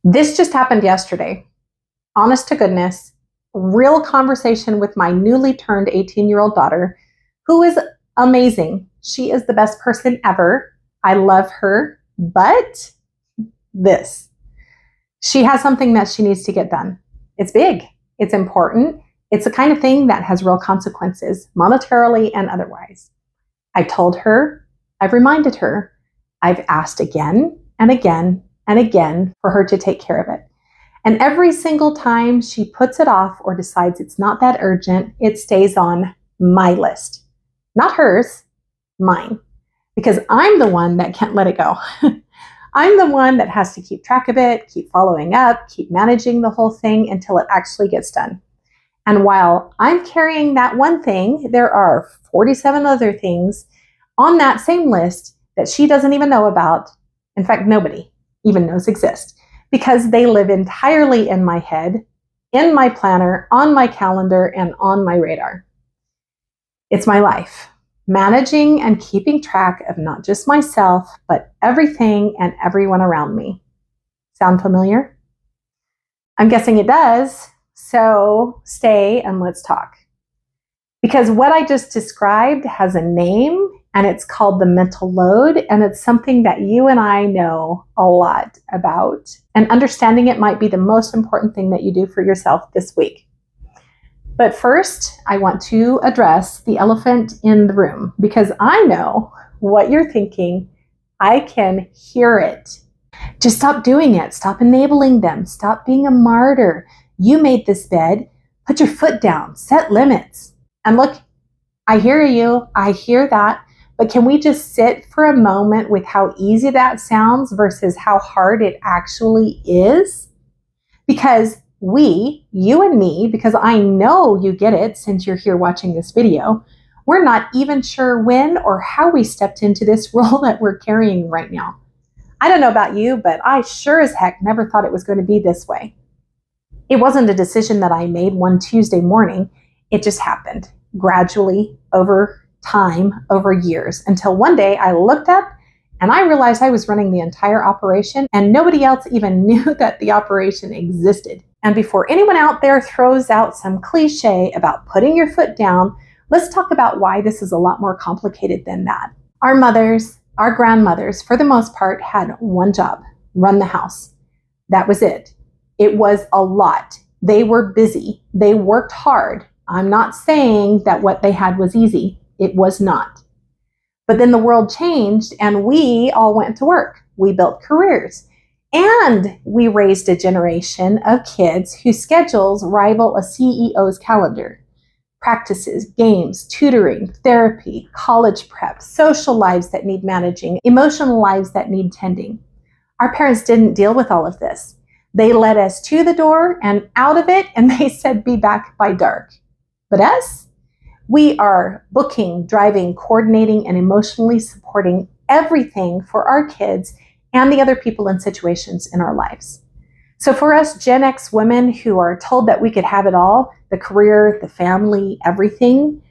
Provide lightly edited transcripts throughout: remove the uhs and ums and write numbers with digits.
This just happened yesterday. Honest to goodness, real conversation with my newly turned 18-year-old daughter, who is amazing. She is the best person ever. I love her, but she has something that she needs to get done. It's big. It's important. It's the kind of thing that has real consequences, monetarily and otherwise. I told her, I've reminded her, I've asked again and again and again for her to take care of it. And every single time she puts it off or decides it's not that urgent, it stays on my list. Not hers, mine. Because I'm the one that can't let it go. I'm the one that has to keep track of it, keep following up, keep managing the whole thing until it actually gets done. And while I'm carrying that one thing, there are 47 other things on that same list that she doesn't even know about. In fact, nobody even knows exist, because they live entirely in my head, in my planner, on my calendar, and on my radar. It's my life, managing and keeping track of not just myself, but everything and everyone around me. Sound familiar? I'm guessing it does, so stay and let's talk. Because what I just described has a name, and it's called the mental load, and it's something that you and I know a lot about. And understanding it might be the most important thing that you do for yourself this week. But first, I want to address the elephant in the room, because I know what you're thinking. I can hear it. Just stop doing it. Stop enabling them. Stop being a martyr. You made this bed. Put your foot down. Set limits. And look, I hear you. I hear that. But can we just sit for a moment with how easy that sounds versus how hard it actually is? Because you and me, because I know you get it since you're here watching this video, we're not even sure when or how we stepped into this role that we're carrying right now. I don't know about you, but I sure as heck never thought it was going to be this way. It wasn't a decision that I made one Tuesday morning. It just happened gradually over time, over years, until one day I looked up and I realized I was running the entire operation and nobody else even knew that the operation existed. And before anyone out there throws out some cliche about putting your foot down, let's talk about why this is a lot more complicated than that. Our mothers, our grandmothers, for the most part, had one job: run the house. That was it. It was a lot. They were busy. They worked hard. I'm not saying that what they had was easy. It was not. But then the world changed and we all went to work. We built careers and we raised a generation of kids whose schedules rival a CEO's calendar. Practices, games, tutoring, therapy, college prep, social lives that need managing, emotional lives that need tending. Our parents didn't deal with all of this. They led us to the door and out of it, and they said, be back by dark. But us? We are booking, driving, coordinating, and emotionally supporting everything for our kids and the other people and situations in our lives. So for us Gen X women who are told that we could have it all, the career, the family, everything,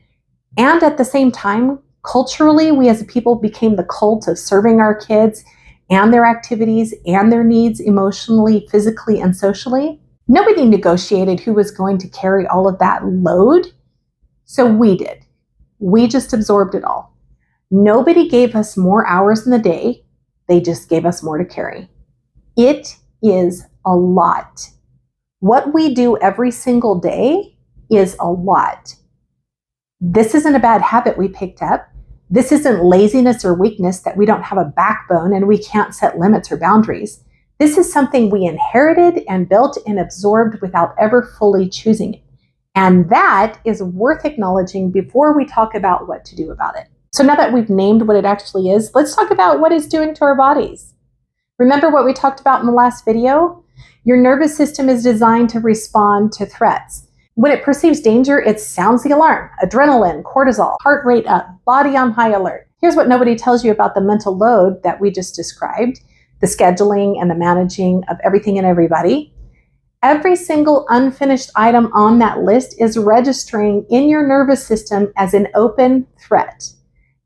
and at the same time, culturally, we as a people became the cult of serving our kids and their activities and their needs emotionally, physically, and socially. Nobody negotiated who was going to carry all of that load. So we did. We just absorbed it all. Nobody gave us more hours in the day. They just gave us more to carry. It is a lot. What we do every single day is a lot. This isn't a bad habit we picked up. This isn't laziness or weakness that we don't have a backbone and we can't set limits or boundaries. This is something we inherited and built and absorbed without ever fully choosing it. And that is worth acknowledging before we talk about what to do about it. So now that we've named what it actually is, let's talk about what it's doing to our bodies. Remember what we talked about in the last video? Your nervous system is designed to respond to threats. When it perceives danger, it sounds the alarm. Adrenaline, cortisol, heart rate up, body on high alert. Here's what nobody tells you about the mental load that we just described, the scheduling and the managing of everything and everybody. Every single unfinished item on that list is registering in your nervous system as an open threat.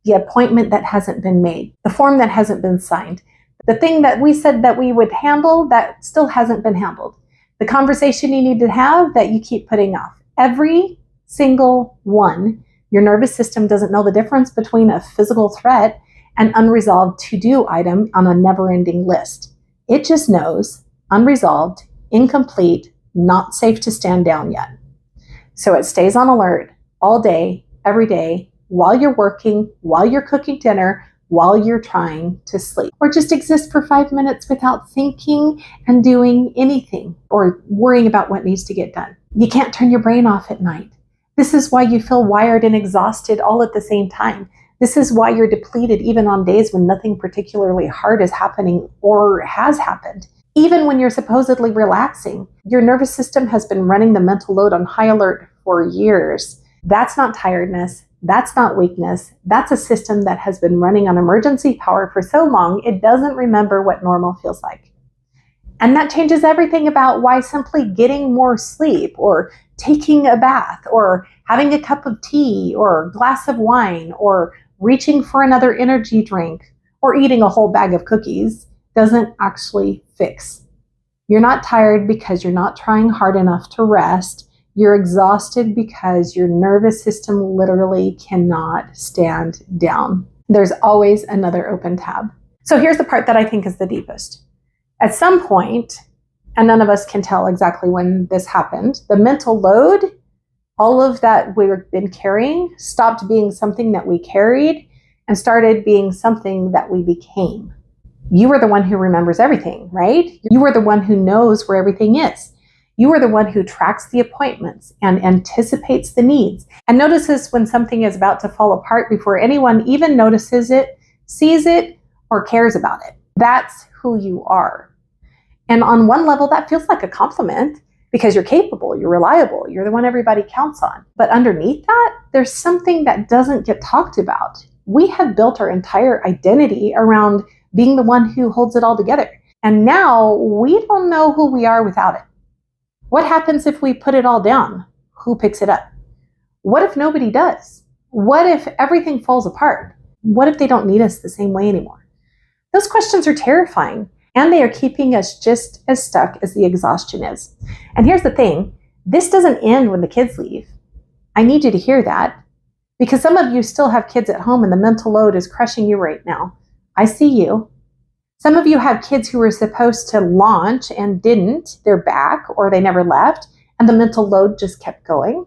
The appointment that hasn't been made, the form that hasn't been signed, The thing that we said that we would handle, that still hasn't been handled. The conversation you need to have that you keep putting off. Every single one. Your nervous system doesn't know the difference between a physical threat and unresolved to-do item on a never-ending list. It just knows unresolved, incomplete, not safe to stand down yet. So it stays on alert all day, every day, while you're working, while you're cooking dinner, while you're trying to sleep, or just exist for 5 minutes without thinking and doing anything or worrying about what needs to get done. You can't turn your brain off at night. This is why you feel wired and exhausted all at the same time. This is why you're depleted even on days when nothing particularly hard is happening or has happened. Even when you're supposedly relaxing, your nervous system has been running the mental load on high alert for years. That's not tiredness. That's not weakness. That's a system that has been running on emergency power for so long, it doesn't remember what normal feels like. And that changes everything about why simply getting more sleep or taking a bath or having a cup of tea or a glass of wine or reaching for another energy drink or eating a whole bag of cookies doesn't actually fix. You're not tired because you're not trying hard enough to rest. You're exhausted because your nervous system literally cannot stand down. There's always another open tab. So here's the part that I think is the deepest. At some point, and none of us can tell exactly when this happened, the mental load, all of that we've been carrying, stopped being something that we carried and started being something that we became. You are the one who remembers everything, right? You are the one who knows where everything is. You are the one who tracks the appointments and anticipates the needs and notices when something is about to fall apart before anyone even notices it, sees it, or cares about it. That's who you are. And on one level, that feels like a compliment because you're capable, you're reliable, you're the one everybody counts on. But underneath that, there's something that doesn't get talked about. We have built our entire identity around being the one who holds it all together. And now we don't know who we are without it. What happens if we put it all down? Who picks it up? What if nobody does? What if everything falls apart? What if they don't need us the same way anymore? Those questions are terrifying, and they are keeping us just as stuck as the exhaustion is. And here's the thing, this doesn't end when the kids leave. I need you to hear that, because some of you still have kids at home and the mental load is crushing you right now. I see you. Some of you have kids who were supposed to launch and didn't. They're back or they never left and the mental load just kept going.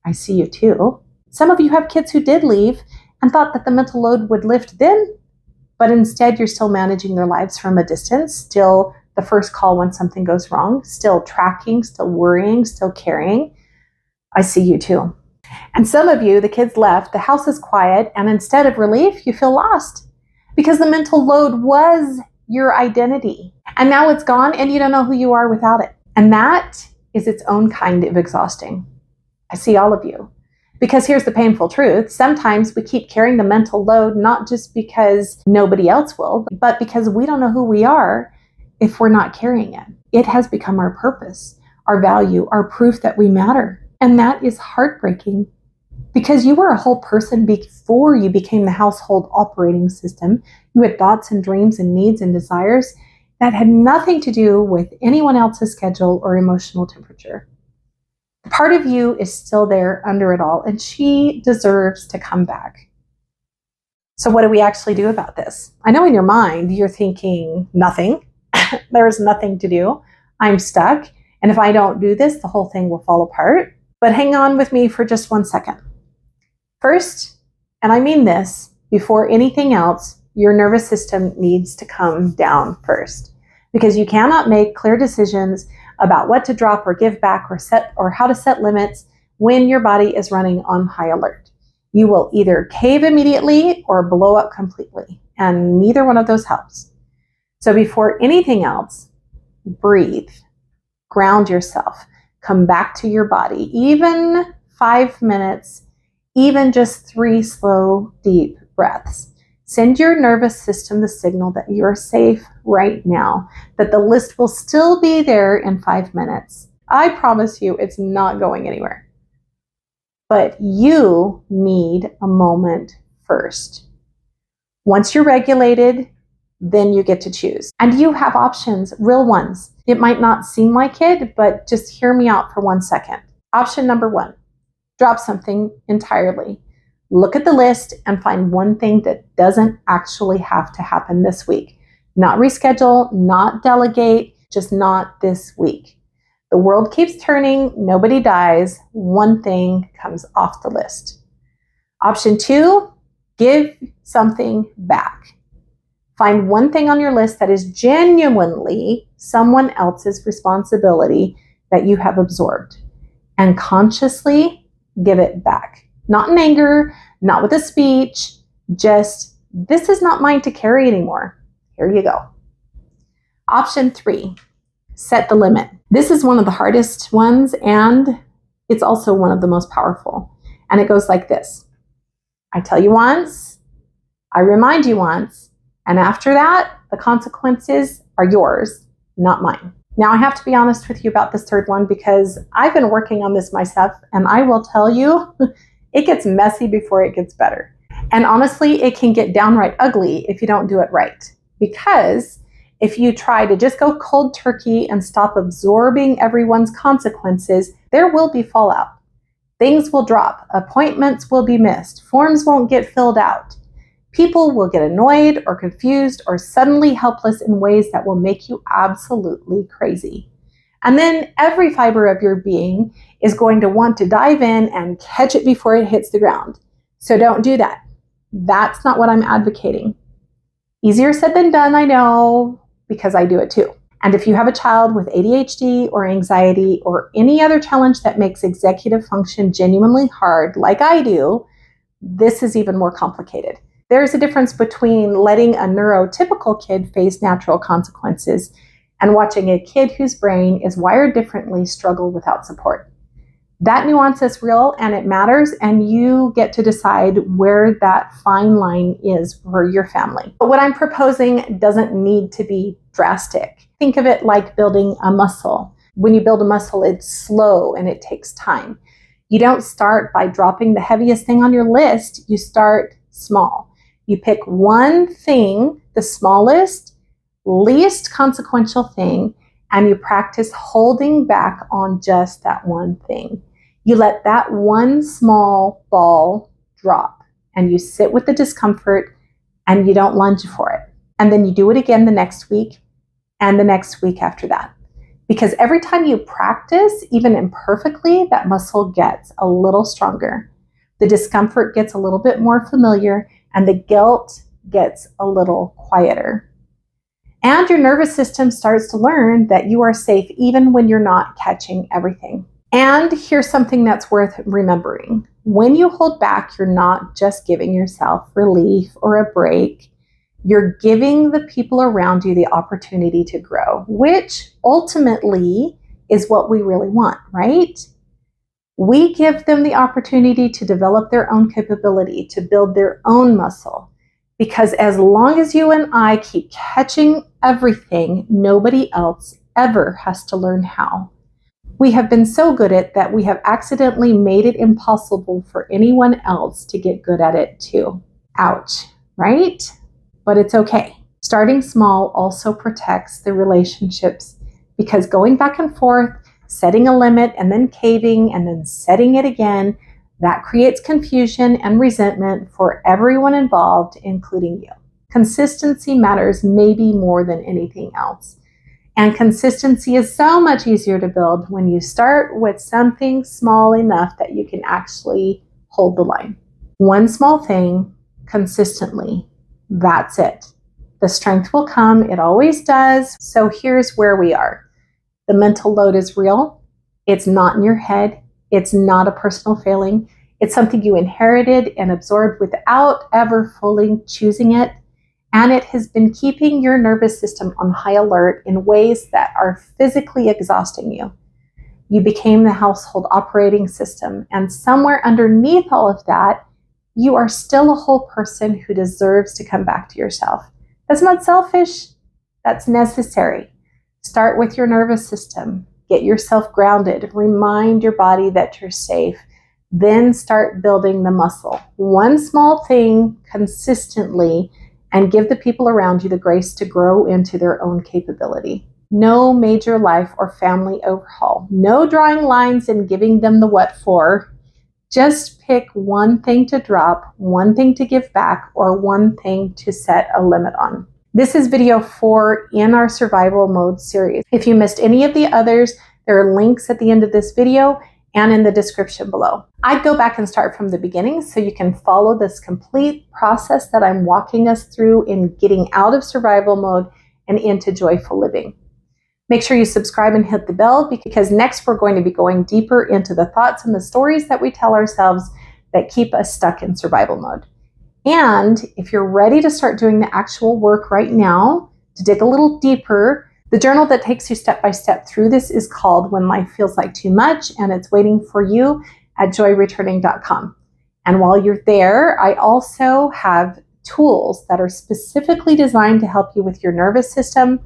I see you too. Some of you have kids who did leave and thought that the mental load would lift then, but instead you're still managing their lives from a distance, still the first call when something goes wrong, still tracking, still worrying, still caring. I see you too. And some of you, the kids left, the house is quiet, and instead of relief, you feel lost because the mental load was your identity. And now it's gone and you don't know who you are without it. And that is its own kind of exhausting. I see all of you. Because here's the painful truth. Sometimes we keep carrying the mental load, not just because nobody else will, but because we don't know who we are if we're not carrying it. It has become our purpose, our value, our proof that we matter. And that is heartbreaking because you were a whole person before you became the household operating system. You had thoughts and dreams and needs and desires that had nothing to do with anyone else's schedule or emotional temperature. Part of you is still there under it all, and she deserves to come back. So what do we actually do about this? I know in your mind, you're thinking nothing. There's nothing to do. I'm stuck. And if I don't do this, the whole thing will fall apart. But hang on with me for just 1 second. First, and I mean this, before anything else, your nervous system needs to come down first, because you cannot make clear decisions about what to drop or give back or how to set limits when your body is running on high alert. You will either cave immediately or blow up completely, and neither one of those helps. So before anything else, breathe, ground yourself, come back to your body, even 5 minutes, even just 3 slow, deep breaths. Send your nervous system the signal that you're safe right now, that the list will still be there in 5 minutes. I promise you it's not going anywhere. But you need a moment first. Once you're regulated, then you get to choose. And you have options, real ones. It might not seem like it, but just hear me out for 1 second. Option number 1, drop something entirely. Look at the list and find one thing that doesn't actually have to happen this week. Not reschedule, not delegate, just not this week. The world keeps turning, nobody dies, one thing comes off the list. Option 2, give something back. Find one thing on your list that is genuinely someone else's responsibility that you have absorbed, and consciously give it back. Not in anger, not with a speech, just, this is not mine to carry anymore. Here you go. Option 3, set the limit. This is one of the hardest ones, and it's also one of the most powerful. And it goes like this. I tell you once, I remind you once, and after that, the consequences are yours, not mine. Now, I have to be honest with you about this third one because I've been working on this myself, and I will tell you, it gets messy before it gets better. And honestly, it can get downright ugly if you don't do it right. Because if you try to just go cold turkey and stop absorbing everyone's consequences, there will be fallout. Things will drop, appointments will be missed, forms won't get filled out. People will get annoyed or confused or suddenly helpless in ways that will make you absolutely crazy. And then every fiber of your being is going to want to dive in and catch it before it hits the ground. So don't do that. That's not what I'm advocating. Easier said than done, I know, because I do it too. And if you have a child with ADHD or anxiety or any other challenge that makes executive function genuinely hard, like I do, this is even more complicated. There's a difference between letting a neurotypical kid face natural consequences and watching a kid whose brain is wired differently struggle without support. That nuance is real and it matters, and you get to decide where that fine line is for your family. But what I'm proposing doesn't need to be drastic. Think of it like building a muscle. When you build a muscle, it's slow and it takes time. You don't start by dropping the heaviest thing on your list. You start small. You pick one thing, the smallest, least consequential thing, and you practice holding back on just that one thing. You let that one small ball drop, and you sit with the discomfort, and you don't lunge for it. And then you do it again the next week, and the next week after that. Because every time you practice, even imperfectly, that muscle gets a little stronger. The discomfort gets a little bit more familiar, and the guilt gets a little quieter. And your nervous system starts to learn that you are safe even when you're not catching everything. And here's something that's worth remembering. When you hold back, you're not just giving yourself relief or a break. You're giving the people around you the opportunity to grow, which ultimately is what we really want, right? We give them the opportunity to develop their own capability, to build their own muscle. Because as long as you and I keep catching everything, nobody else ever has to learn how. We have been so good at that we have accidentally made it impossible for anyone else to get good at it too. Ouch, right? But it's okay. Starting small also protects the relationships, because going back and forth, setting a limit and then caving and then setting it again, that creates confusion and resentment for everyone involved, including you. Consistency matters maybe more than anything else. And consistency is so much easier to build when you start with something small enough that you can actually hold the line. One small thing consistently, that's it. The strength will come, it always does. So here's where we are. The mental load is real. It's not in your head. It's not a personal failing. It's something you inherited and absorbed without ever fully choosing it. And it has been keeping your nervous system on high alert in ways that are physically exhausting you. You became the household operating system, and somewhere underneath all of that, you are still a whole person who deserves to come back to yourself. That's not selfish. That's necessary. Start with your nervous system. Get yourself grounded. Remind your body that you're safe. Then start building the muscle. One small thing consistently, and give the people around you the grace to grow into their own capability. No major life or family overhaul. No drawing lines and giving them the what for. Just pick one thing to drop, one thing to give back, or one thing to set a limit on. This is video 4 in our survival mode series. If you missed any of the others, there are links at the end of this video and in the description below. I'd go back and start from the beginning so you can follow this complete process that I'm walking us through in getting out of survival mode and into joyful living. Make sure you subscribe and hit the bell, because next we're going to be going deeper into the thoughts and the stories that we tell ourselves that keep us stuck in survival mode. And if you're ready to start doing the actual work right now, to dig a little deeper, the journal that takes you step by step through this is called When Life Feels Like Too Much, and it's waiting for you at joyreturning.com. And while you're there, I also have tools that are specifically designed to help you with your nervous system.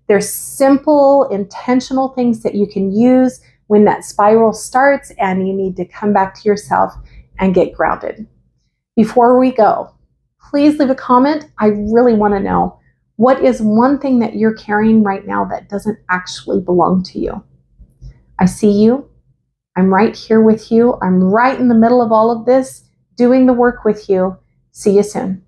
They're simple, intentional things that you can use when that spiral starts and you need to come back to yourself and get grounded. Before we go, please leave a comment. I really want to know, what is one thing that you're carrying right now that doesn't actually belong to you? I see you. I'm right here with you. I'm right in the middle of all of this, doing the work with you. See you soon.